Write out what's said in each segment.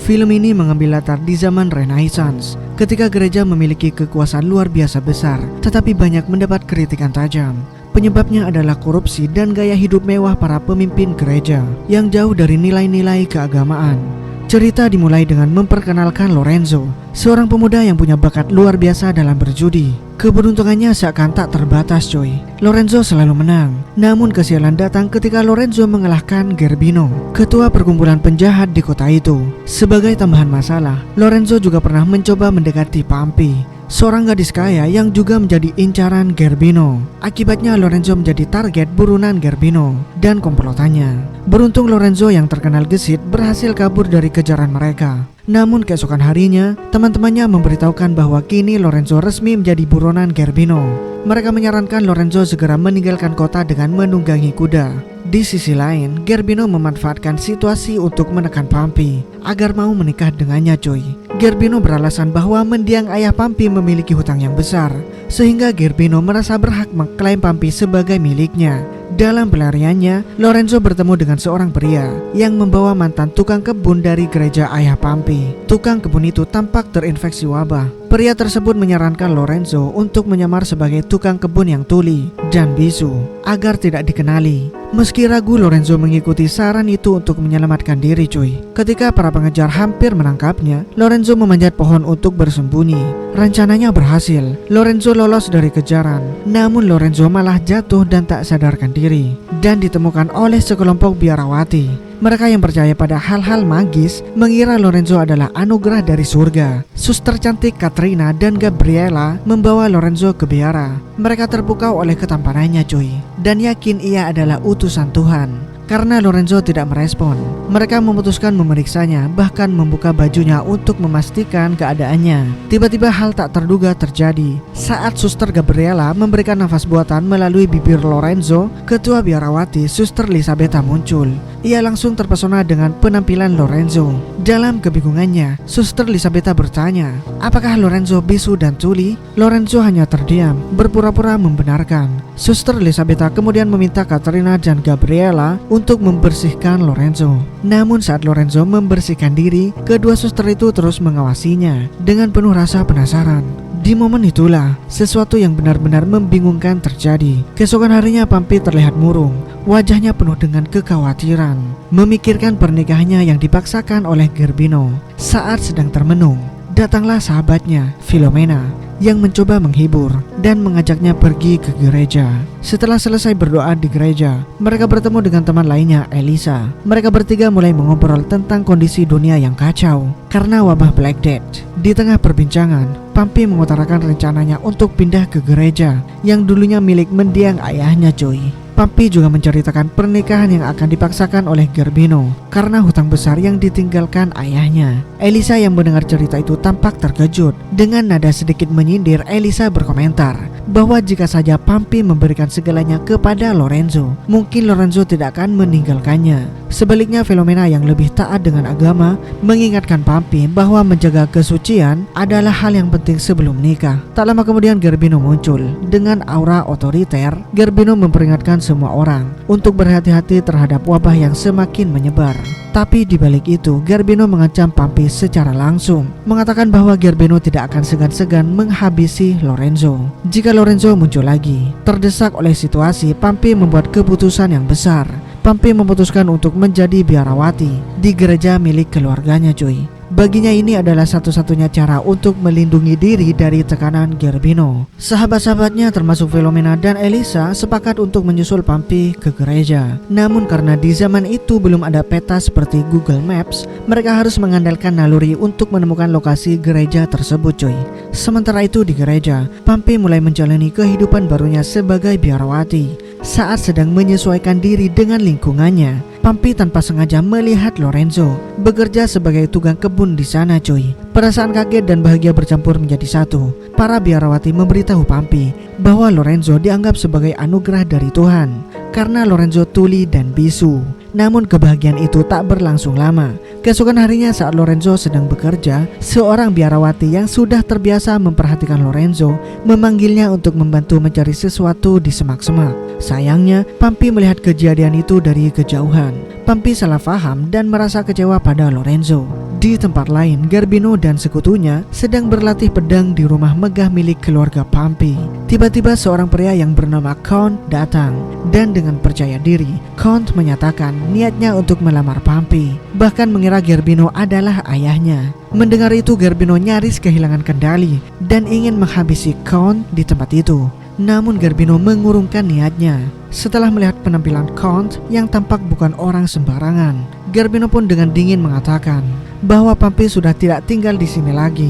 Film ini mengambil latar di zaman Renaissance, ketika gereja memiliki kekuasaan luar biasa besar, tetapi banyak mendapat kritikan tajam. Penyebabnya adalah korupsi dan gaya hidup mewah para pemimpin gereja yang jauh dari nilai-nilai keagamaan. Cerita dimulai dengan memperkenalkan Lorenzo, seorang pemuda yang punya bakat luar biasa dalam berjudi. Keberuntungannya seakan tak terbatas coy. Lorenzo selalu menang, namun kesialan datang ketika Lorenzo mengalahkan Gerbino, ketua perkumpulan penjahat di kota itu. Sebagai tambahan masalah, Lorenzo juga pernah mencoba mendekati Pampi, seorang gadis kaya yang juga menjadi incaran Gerbino. Akibatnya Lorenzo menjadi target buronan Gerbino dan komplotannya. Beruntung Lorenzo yang terkenal gesit berhasil kabur dari kejaran mereka. Namun keesokan harinya, teman-temannya memberitahukan bahwa kini Lorenzo resmi menjadi buronan Gerbino. Mereka menyarankan Lorenzo segera meninggalkan kota dengan menunggangi kuda. Di sisi lain, Gerbino memanfaatkan situasi untuk menekan Pampi agar mau menikah dengannya coy. Gerbino beralasan bahwa mendiang ayah Pampi memiliki hutang yang besar, sehingga Gerbino merasa berhak mengklaim Pampi sebagai miliknya. Dalam pelariannya, Lorenzo bertemu dengan seorang pria yang membawa mantan tukang kebun dari gereja ayah Pampi. Tukang kebun itu tampak terinfeksi wabah. Pria tersebut menyarankan Lorenzo untuk menyamar sebagai tukang kebun yang tuli dan bisu agar tidak dikenali. Meski ragu, Lorenzo mengikuti saran itu untuk menyelamatkan diri cuy. Ketika para pengejar hampir menangkapnya, Lorenzo memanjat pohon untuk bersembunyi. Rencananya berhasil, Lorenzo lolos dari kejaran. Namun Lorenzo malah jatuh dan tak sadarkan diri dan ditemukan oleh sekelompok biarawati. Mereka yang percaya pada hal-hal magis mengira Lorenzo adalah anugerah dari surga. Suster cantik Katrina dan Gabriela membawa Lorenzo ke biara. Mereka terpukau oleh ketampanannya cuy, dan yakin ia adalah utusan Tuhan. Karena Lorenzo tidak merespon, mereka memutuskan memeriksanya, bahkan membuka bajunya untuk memastikan keadaannya. Tiba-tiba hal tak terduga terjadi. Saat Suster Gabriela memberikan nafas buatan melalui bibir Lorenzo, ketua biarawati Suster Lisabeta muncul. Ia langsung terpesona dengan penampilan Lorenzo. Dalam kebingungannya, Suster Lisabeta bertanya, apakah Lorenzo bisu dan tuli? Lorenzo hanya terdiam, berpura-pura membenarkan. Suster Lisabeta kemudian meminta Katrina dan Gabriela untuk membersihkan Lorenzo. Namun saat Lorenzo membersihkan diri, kedua suster itu terus mengawasinya dengan penuh rasa penasaran. Di momen itulah, sesuatu yang benar-benar membingungkan terjadi. Keesokan harinya Pampi terlihat murung, wajahnya penuh dengan kekhawatiran, memikirkan pernikahannya yang dipaksakan oleh Gerbino. Saat sedang termenung, datanglah sahabatnya, Filomena, yang mencoba menghibur dan mengajaknya pergi ke gereja. Setelah selesai berdoa di gereja, mereka bertemu dengan teman lainnya, Elisa. Mereka bertiga mulai mengobrol tentang kondisi dunia yang kacau karena wabah Black Death. Di tengah perbincangan, Pampi mengutarakan rencananya untuk pindah ke gereja yang dulunya milik mendiang ayahnya cuy. Pampi juga menceritakan pernikahan yang akan dipaksakan oleh Gerbino karena hutang besar yang ditinggalkan ayahnya. Elisa yang mendengar cerita itu tampak terkejut. Dengan nada sedikit menyindir, Elisa berkomentar bahwa jika saja Pampi memberikan segalanya kepada Lorenzo, mungkin Lorenzo tidak akan meninggalkannya. Sebaliknya, Filomena yang lebih taat dengan agama mengingatkan Pampi bahwa menjaga kesucian adalah hal yang penting sebelum nikah. Tak lama kemudian Gerbino muncul. Dengan aura otoriter, Gerbino memperingatkan semua orang untuk berhati-hati terhadap wabah yang semakin menyebar. Tapi di balik itu, Gerbino mengancam Pampi secara langsung, mengatakan bahwa Gerbino tidak akan segan-segan menghabisi Lorenzo jika Lorenzo muncul lagi. Terdesak oleh situasi, Pampi membuat keputusan yang besar. Pampi memutuskan untuk menjadi biarawati di gereja milik keluarganya cuy. Baginya ini adalah satu-satunya cara untuk melindungi diri dari tekanan Gerbino. Sahabat-sahabatnya termasuk Filomena dan Elisa sepakat untuk menyusul Pampi ke gereja. Namun karena di zaman itu belum ada peta seperti Google Maps, mereka harus mengandalkan naluri untuk menemukan lokasi gereja tersebut cuy. Sementara itu di gereja, Pampi mulai menjalani kehidupan barunya sebagai biarawati. Saat sedang menyesuaikan diri dengan lingkungannya, Pampi tanpa sengaja melihat Lorenzo bekerja sebagai tukang kebun di sana cuy. Perasaan kaget dan bahagia bercampur menjadi satu. Para biarawati memberitahu Pampi bahwa Lorenzo dianggap sebagai anugerah dari Tuhan karena Lorenzo tuli dan bisu. Namun kebahagiaan itu tak berlangsung lama. Keesokan harinya saat Lorenzo sedang bekerja, seorang biarawati yang sudah terbiasa memperhatikan Lorenzo memanggilnya untuk membantu mencari sesuatu di semak-semak. Sayangnya, Pampi melihat kejadian itu dari kejauhan. Pampi salah paham dan merasa kecewa pada Lorenzo. Di tempat lain, Gerbino dan sekutunya sedang berlatih pedang di rumah megah milik keluarga Pampi. Tiba-tiba seorang pria yang bernama Count datang, dan dengan percaya diri, Count menyatakan niatnya untuk melamar Pampi, bahkan mengira Gerbino adalah ayahnya. Mendengar itu, Gerbino nyaris kehilangan kendali dan ingin menghabisi Count di tempat itu. Namun Gerbino mengurungkan niatnya. Setelah melihat penampilan Count yang tampak bukan orang sembarangan, Gerbino pun dengan dingin mengatakan bahwa Pampi sudah tidak tinggal di sini lagi.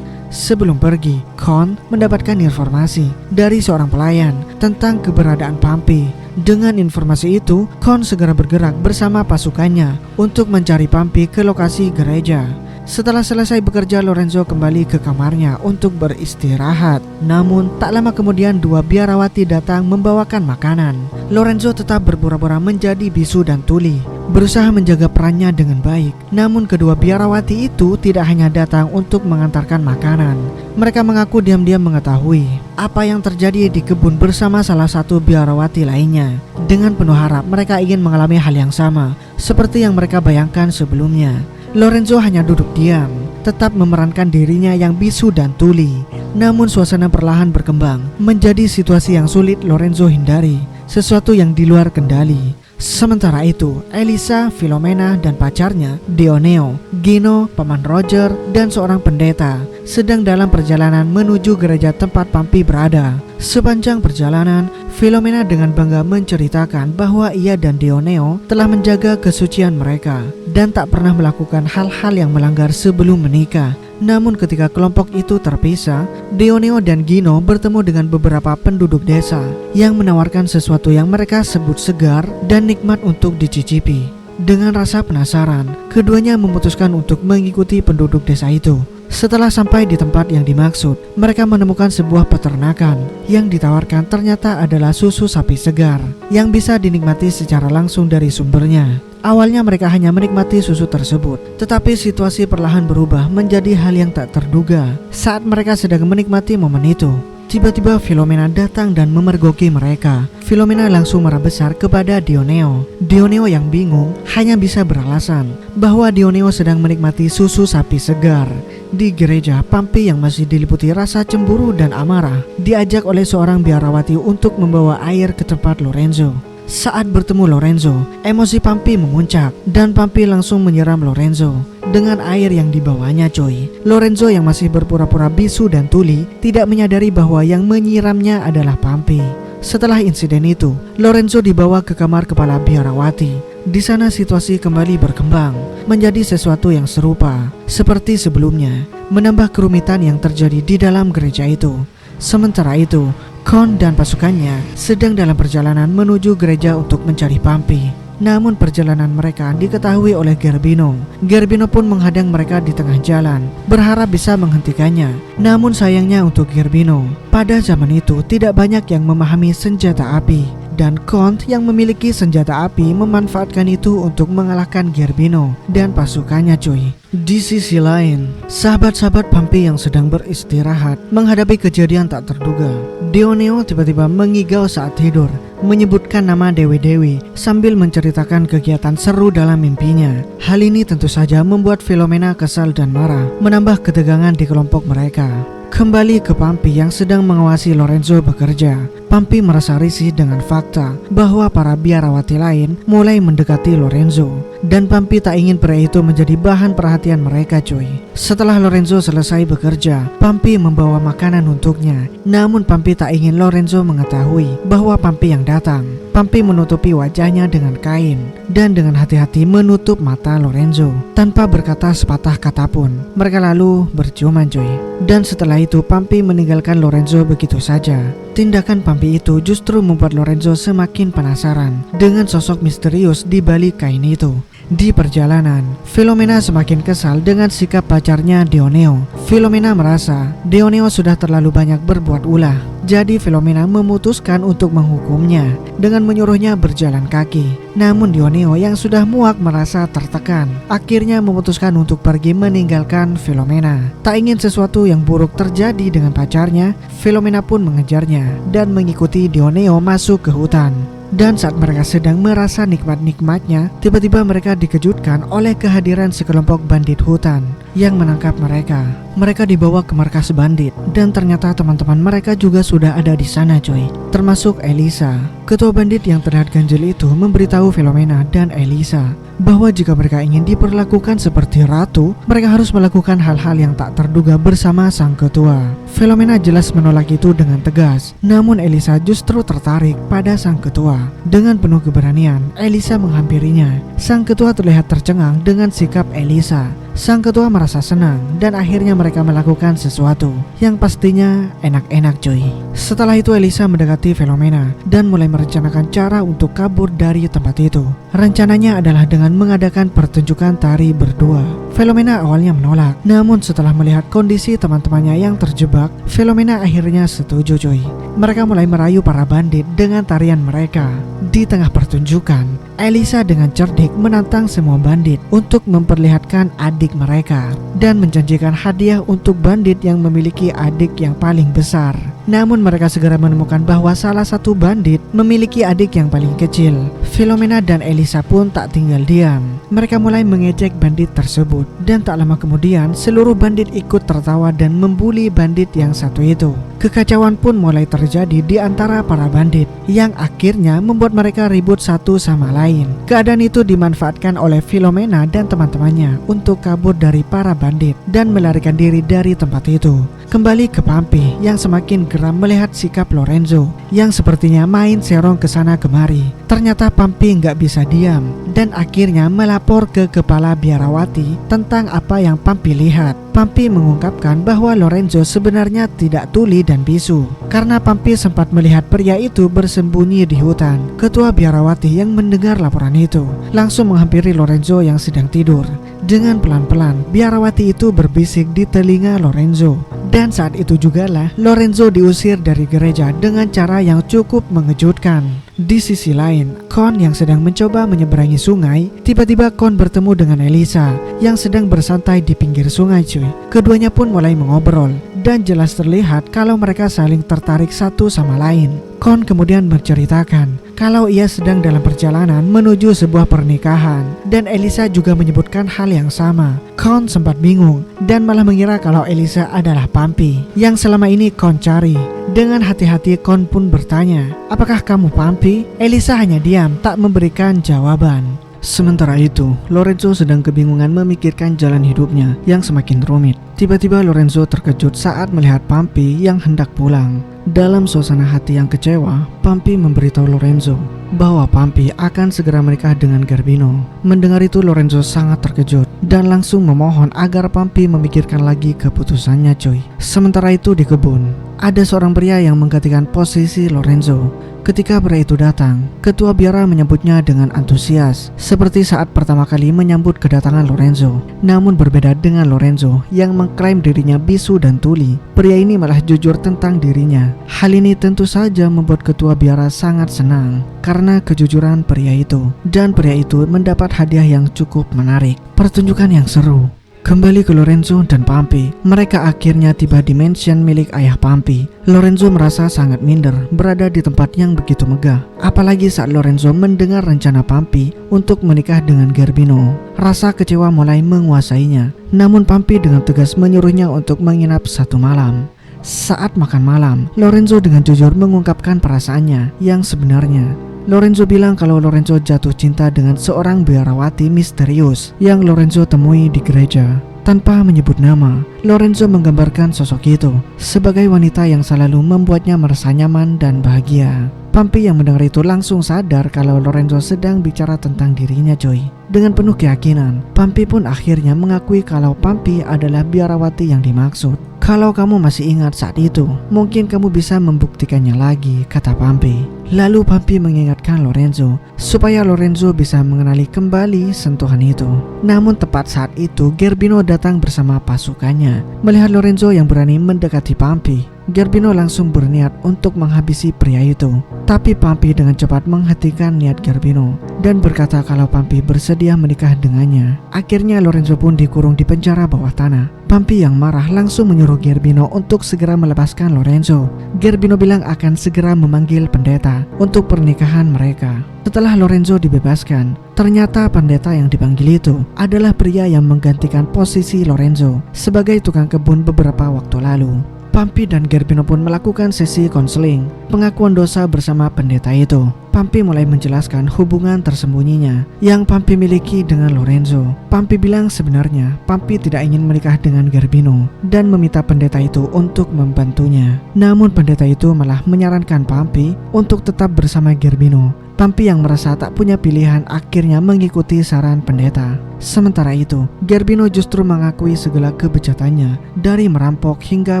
Sebelum pergi, Count mendapatkan informasi dari seorang pelayan tentang keberadaan Pampi. Dengan informasi itu, Count segera bergerak bersama pasukannya untuk mencari Pampi ke lokasi gereja. Setelah selesai bekerja, Lorenzo kembali ke kamarnya untuk beristirahat. Namun tak lama kemudian dua biarawati datang membawakan makanan. Lorenzo tetap berpura-pura menjadi bisu dan tuli, berusaha menjaga perannya dengan baik. Namun kedua biarawati itu tidak hanya datang untuk mengantarkan makanan. Mereka mengaku diam-diam mengetahui apa yang terjadi di kebun bersama salah satu biarawati lainnya. Dengan penuh harap mereka ingin mengalami hal yang sama seperti yang mereka bayangkan sebelumnya. Lorenzo hanya duduk diam, tetap memerankan dirinya yang bisu dan tuli. Namun suasana perlahan berkembang menjadi situasi yang sulit Lorenzo hindari, sesuatu yang di luar kendali. Sementara itu, Elisa, Filomena, dan pacarnya, Dioneo, Gino, paman Roger, dan seorang pendeta sedang dalam perjalanan menuju gereja tempat Pampi berada. Sepanjang perjalanan, Filomena dengan bangga menceritakan bahwa ia dan Dioneo telah menjaga kesucian mereka dan tak pernah melakukan hal-hal yang melanggar sebelum menikah. Namun ketika kelompok itu terpisah, Dioneo dan Gino bertemu dengan beberapa penduduk desa yang menawarkan sesuatu yang mereka sebut segar dan nikmat untuk dicicipi. Dengan rasa penasaran, keduanya memutuskan untuk mengikuti penduduk desa itu. Setelah sampai di tempat yang dimaksud, mereka menemukan sebuah peternakan yang ditawarkan ternyata adalah susu sapi segar yang bisa dinikmati secara langsung dari sumbernya. Awalnya mereka hanya menikmati susu tersebut, tetapi situasi perlahan berubah menjadi hal yang tak terduga. Saat mereka sedang menikmati momen itu, tiba-tiba Filomena datang dan memergoki mereka. Filomena langsung marah besar kepada Dioneo. Dioneo yang bingung hanya bisa beralasan bahwa Dioneo sedang menikmati susu sapi segar. Di gereja, Pampi yang masih diliputi rasa cemburu dan amarah diajak oleh seorang biarawati untuk membawa air ke tempat Lorenzo. Saat bertemu Lorenzo, emosi Pampi memuncak dan Pampi langsung menyiram Lorenzo dengan air yang dibawanya coy. Lorenzo yang masih berpura-pura bisu dan tuli tidak menyadari bahwa yang menyiramnya adalah Pampi. Setelah insiden itu, Lorenzo dibawa ke kamar kepala biarawati. Di sana situasi kembali berkembang menjadi sesuatu yang serupa seperti sebelumnya, menambah kerumitan yang terjadi di dalam gereja itu. Sementara itu, Count dan pasukannya sedang dalam perjalanan menuju gereja untuk mencari Pampi. Namun perjalanan mereka diketahui oleh Gerbino. Gerbino pun menghadang mereka di tengah jalan, berharap bisa menghentikannya. Namun sayangnya untuk Gerbino, pada zaman itu tidak banyak yang memahami senjata api. Dan Count yang memiliki senjata api memanfaatkan itu untuk mengalahkan Gerbino dan pasukannya cuy. Di sisi lain, sahabat-sahabat Pampi yang sedang beristirahat menghadapi kejadian tak terduga. Dioneo tiba-tiba mengigau saat tidur, menyebutkan nama dewi-dewi sambil menceritakan kegiatan seru dalam mimpinya. Hal ini tentu saja membuat Filomena kesal dan marah, menambah ketegangan di kelompok mereka. Kembali ke Pampi yang sedang mengawasi Lorenzo bekerja, Pampi merasa risih dengan fakta bahwa para biarawati lain mulai mendekati Lorenzo. Dan Pampi tak ingin pria itu menjadi bahan perhatian mereka cuy. Setelah Lorenzo selesai bekerja, Pampi membawa makanan untuknya. Namun Pampi tak ingin Lorenzo mengetahui bahwa Pampi yang datang. Pampi menutupi wajahnya dengan kain dan dengan hati-hati menutup mata Lorenzo tanpa berkata sepatah kata pun. Mereka lalu berciuman cuy. Dan setelah itu Pampi meninggalkan Lorenzo begitu saja. Tindakan Pampi itu justru membuat Lorenzo semakin penasaran dengan sosok misterius di balik kain itu. Di perjalanan, Filomena semakin kesal dengan sikap pacarnya Dioneo. Filomena merasa Dioneo sudah terlalu banyak berbuat ulah. Jadi Filomena memutuskan untuk menghukumnya dengan menyuruhnya berjalan kaki. Namun Dioneo yang sudah muak merasa tertekan. Akhirnya memutuskan untuk pergi meninggalkan Filomena. Tak ingin sesuatu yang buruk terjadi dengan pacarnya, Filomena pun mengejarnya dan mengikuti Dioneo masuk ke hutan. Dan saat mereka sedang merasa nikmat-nikmatnya, tiba-tiba mereka dikejutkan oleh kehadiran sekelompok bandit hutan. yang menangkap mereka. Mereka dibawa ke markas bandit dan ternyata teman-teman mereka juga sudah ada di sana coy, termasuk Elisa. Ketua bandit yang terlihat ganjil itu memberitahu Philomena dan Elisa bahwa jika mereka ingin diperlakukan seperti ratu, mereka harus melakukan hal-hal yang tak terduga bersama sang ketua. Philomena jelas menolak itu dengan tegas, namun Elisa justru tertarik pada sang ketua. Dengan penuh keberanian, Elisa menghampirinya. Sang ketua terlihat tercengang dengan sikap Elisa. Sang ketua merasa senang dan akhirnya mereka melakukan sesuatu yang pastinya enak-enak cuy. Setelah itu Elisa mendekati Philomena dan mulai merencanakan cara untuk kabur dari tempat itu. Rencananya adalah dengan mengadakan pertunjukan tari berdua. Philomena awalnya menolak, namun setelah melihat kondisi teman-temannya yang terjebak, Philomena akhirnya setuju cuy. Mereka mulai merayu para bandit dengan tarian mereka. Di tengah pertunjukan, Elisa dengan cerdik menantang semua bandit untuk memperlihatkan adik mereka dan menjanjikan hadiah untuk bandit yang memiliki adik yang paling besar. Namun mereka segera menemukan bahwa salah satu bandit memiliki adik yang paling kecil. Philomena dan Elisa pun tak tinggal diam. Mereka mulai mengejek bandit tersebut dan tak lama kemudian seluruh bandit ikut tertawa dan membuli bandit yang satu itu. Kekacauan pun mulai terjadi di antara para bandit yang akhirnya membuat mereka ribut satu sama lain. Keadaan itu dimanfaatkan oleh Philomena dan teman-temannya untuk kabur dari para bandit dan melarikan diri dari tempat itu. Kembali ke Pampi yang semakin geram melihat sikap Lorenzo yang sepertinya main serong ke sana kemari. Ternyata Pampi nggak bisa diam dan akhirnya melapor ke kepala biarawati tentang apa yang Pampi lihat. Pampi mengungkapkan bahwa Lorenzo sebenarnya tidak tuli dan bisu karena Pampi sempat melihat pria itu bersembunyi di hutan. Ketua biarawati yang mendengar laporan itu langsung menghampiri Lorenzo yang sedang tidur. Dengan pelan-pelan biarawati itu berbisik di telinga Lorenzo. Dan saat itu jugalah Lorenzo diusir dari gereja dengan cara yang cukup mengejutkan. Di sisi lain, Kon yang sedang mencoba menyeberangi sungai, tiba-tiba Kon bertemu dengan Elisa yang sedang bersantai di pinggir sungai cuy. Keduanya pun mulai mengobrol dan jelas terlihat kalau mereka saling tertarik satu sama lain. Kon kemudian menceritakan kalau ia sedang dalam perjalanan menuju sebuah pernikahan dan Elisa juga menyebutkan hal yang sama. Kon sempat bingung dan malah mengira kalau Elisa adalah Pampi yang selama ini Kon cari. Dengan hati-hati Kon pun bertanya, "Apakah kamu Pampi?" Elisa hanya diam, tak memberikan jawaban. Sementara itu, Lorenzo sedang kebingungan memikirkan jalan hidupnya yang semakin rumit. Tiba-tiba Lorenzo terkejut saat melihat Pampi yang hendak pulang. Dalam suasana hati yang kecewa, Pampi memberitahu Lorenzo bahwa Pampi akan segera menikah dengan Garbino. Mendengar itu Lorenzo sangat terkejut dan langsung memohon agar Pampi memikirkan lagi keputusannya coy. Sementara itu di kebun, ada seorang pria yang menggantikan posisi Lorenzo. Ketika pria itu datang, ketua biara menyambutnya dengan antusias seperti saat pertama kali menyambut kedatangan Lorenzo. Namun berbeda dengan Lorenzo yang mengklaim dirinya bisu dan tuli, pria ini malah jujur tentang dirinya. Hal ini tentu saja membuat ketua biara sangat senang karena kejujuran pria itu. Dan pria itu mendapat hadiah yang cukup menarik. Pertunjukan yang seru. Kembali ke Lorenzo dan Pampi, mereka akhirnya tiba di mansion milik ayah Pampi. Lorenzo merasa sangat minder berada di tempat yang begitu megah. Apalagi saat Lorenzo mendengar rencana Pampi untuk menikah dengan Garbino. Rasa kecewa mulai menguasainya. Namun Pampi dengan tegas menyuruhnya untuk menginap satu malam. Saat makan malam, Lorenzo dengan jujur mengungkapkan perasaannya yang sebenarnya. Lorenzo bilang kalau Lorenzo jatuh cinta dengan seorang biarawati misterius yang Lorenzo temui di gereja. Tanpa menyebut nama, Lorenzo menggambarkan sosok itu sebagai wanita yang selalu membuatnya merasa nyaman dan bahagia. Pampi yang mendengar itu langsung sadar kalau Lorenzo sedang bicara tentang dirinya coy. Dengan penuh keyakinan, Pampi pun akhirnya mengakui kalau Pampi adalah biarawati yang dimaksud. Kalau kamu masih ingat saat itu, mungkin kamu bisa membuktikannya lagi, kata Pampi. Lalu Pampi mengingatkan Lorenzo supaya Lorenzo bisa mengenali kembali sentuhan itu. Namun tepat saat itu Garbino datang bersama pasukannya. Melihat Lorenzo yang berani mendekati Pampi, Gerbino langsung berniat untuk menghabisi pria itu. Tapi Pampi dengan cepat menghentikan niat Gerbino dan berkata kalau Pampi bersedia menikah dengannya. Akhirnya Lorenzo pun dikurung di penjara bawah tanah. Pampi yang marah langsung menyuruh Gerbino untuk segera melepaskan Lorenzo. Gerbino bilang akan segera memanggil pendeta untuk pernikahan mereka. Setelah Lorenzo dibebaskan, ternyata pendeta yang dipanggil itu adalah pria yang menggantikan posisi Lorenzo sebagai tukang kebun beberapa waktu lalu. Pampi dan Gerbino pun melakukan sesi konseling pengakuan dosa bersama pendeta itu. Pampi mulai menjelaskan hubungan tersembunyinya yang Pampi miliki dengan Lorenzo. Pampi bilang sebenarnya Pampi tidak ingin menikah dengan Gerbino dan meminta pendeta itu untuk membantunya. Namun pendeta itu malah menyarankan Pampi untuk tetap bersama Gerbino. Pampi yang merasa tak punya pilihan akhirnya mengikuti saran pendeta. Sementara itu, Gerbino justru mengakui segala kebejatannya dari merampok hingga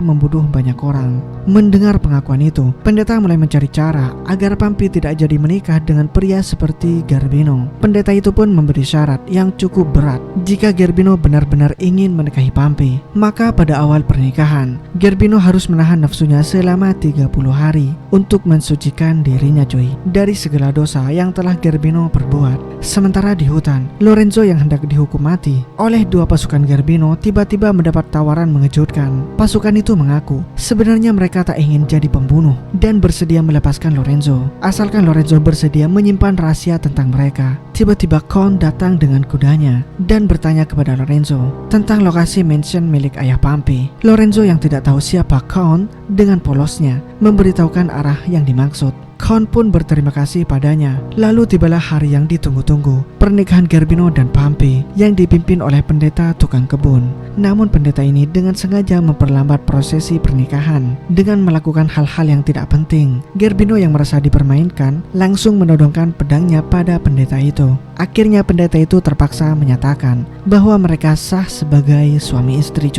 membunuh banyak orang. Mendengar pengakuan itu, pendeta mulai mencari cara agar Pampi tidak jadi menikah dengan pria seperti Gerbino. Pendeta itu pun memberi syarat yang cukup berat. Jika Gerbino benar-benar ingin menikahi Pampi, maka pada awal pernikahan, Gerbino harus menahan nafsunya selama 30 hari untuk mensucikan dirinya dari segala dosa yang telah Gerbino perbuat. Sementara di hutan, Lorenzo yang hendak dihukum mati oleh dua pasukan Gerbino tiba-tiba mendapat tawaran mengejutkan. Pasukan itu mengaku sebenarnya mereka tak ingin jadi pembunuh dan bersedia melepaskan Lorenzo asalkan Lorenzo bersedia menyimpan rahasia tentang mereka. Tiba-tiba Count datang dengan kudanya dan bertanya kepada Lorenzo tentang lokasi mansion milik ayah Pampi. Lorenzo yang tidak tahu siapa Count dengan polosnya memberitahukan arah yang dimaksud. Count pun berterima kasih padanya. Lalu tibalah hari yang ditunggu-tunggu, pernikahan Gerbino dan Pampi yang dipimpin oleh pendeta tukang kebun. Namun pendeta ini dengan sengaja memperlambat prosesi pernikahan dengan melakukan hal-hal yang tidak penting. Gerbino yang merasa dipermainkan langsung menodongkan pedangnya pada pendeta itu. Akhirnya pendeta itu terpaksa menyatakan bahwa mereka sah sebagai suami istri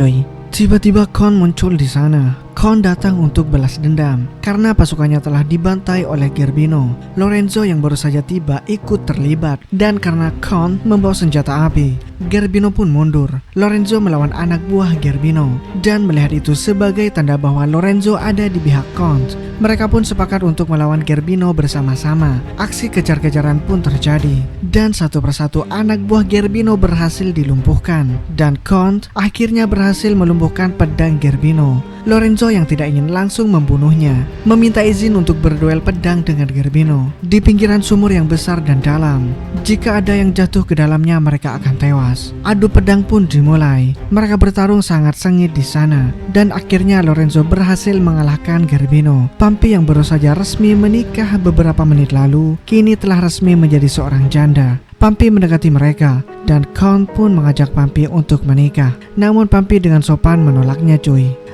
Tiba-tiba Count muncul di sana. Count datang untuk balas dendam karena pasukannya telah dibantai oleh Gerbino. Lorenzo yang baru saja tiba ikut terlibat dan karena Count membawa senjata api, Gerbino pun mundur. Lorenzo melawan anak buah Gerbino dan melihat itu sebagai tanda bahwa Lorenzo ada di pihak Count. Mereka pun sepakat untuk melawan Gerbino bersama-sama. Aksi kejar-kejaran pun terjadi dan satu persatu anak buah Gerbino berhasil dilumpuhkan dan Count akhirnya berhasil melumpuhkan pedang Gerbino. Lorenzo yang tidak ingin langsung membunuhnya meminta izin untuk berduel pedang dengan Gerbino di pinggiran sumur yang besar dan dalam. Jika ada yang jatuh ke dalamnya mereka akan tewas. Adu pedang pun dimulai. Mereka bertarung sangat sengit di sana dan akhirnya Lorenzo berhasil mengalahkan Gerbino. Pampi yang baru saja resmi menikah beberapa menit lalu kini telah resmi menjadi seorang janda. Pampi mendekati mereka dan Count pun mengajak Pampi untuk menikah. Namun Pampi dengan sopan menolaknya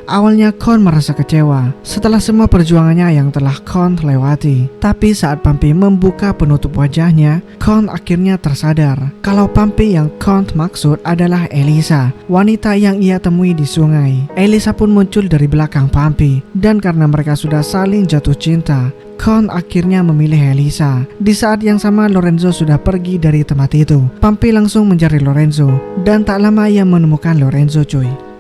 Awalnya Count merasa kecewa setelah semua perjuangannya yang telah Count lewati. Tapi saat Pampi membuka penutup wajahnya, Count akhirnya tersadar kalau Pampi yang Count maksud adalah Elisa, wanita yang ia temui di sungai. Elisa pun muncul dari belakang Pampi dan karena mereka sudah saling jatuh cinta, Count akhirnya memilih Elisa. Di saat yang sama Lorenzo sudah pergi dari tempat itu. Pampi langsung mencari Lorenzo dan tak lama ia menemukan Lorenzo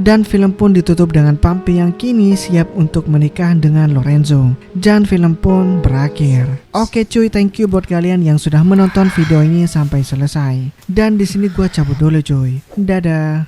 Dan film pun ditutup dengan Pampi yang kini siap untuk menikah dengan Lorenzo. Dan film pun berakhir. Oke cuy, thank you buat kalian yang sudah menonton video ini sampai selesai. Dan di sini gua cabut dulu cuy. Dadah.